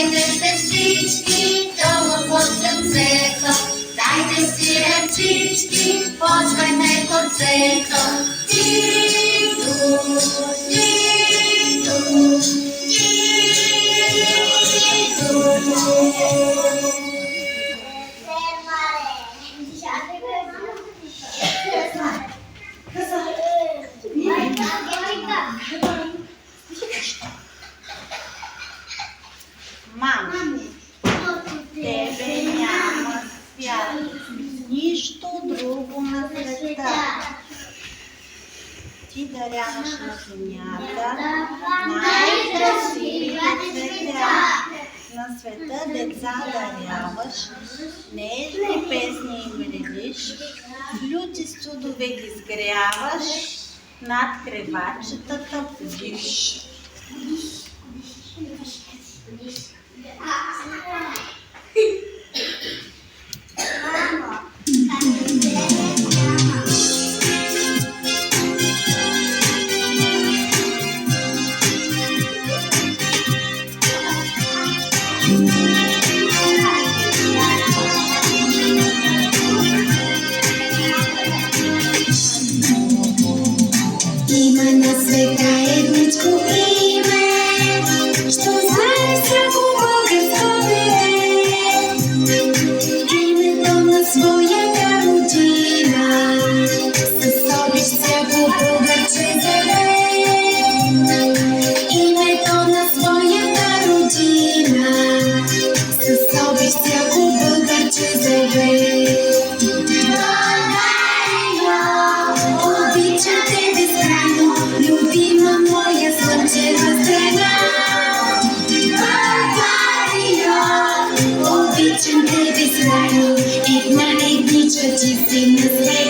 дайте сестрички, тому под сърцето. Дайте си ръчички, почвайте концерто. Тито, тито, Мамо, тебе няма свят, нищо друго на света. Ти даряваш на земята най-красивите цвета. На света деца даряваш, нежни песни им редиш, люти судове ги сгряваш, над кревачетата бдиш. Има на света едничко име, що знае всяко българско дете. Името на своята родина, със обич всяко българче зове. Името на своята родина, със обич всяко българче зове. Обичам те безкрайно, любима моя слънчева страна. България, обичам те безкрайно, една едничка ти си на света.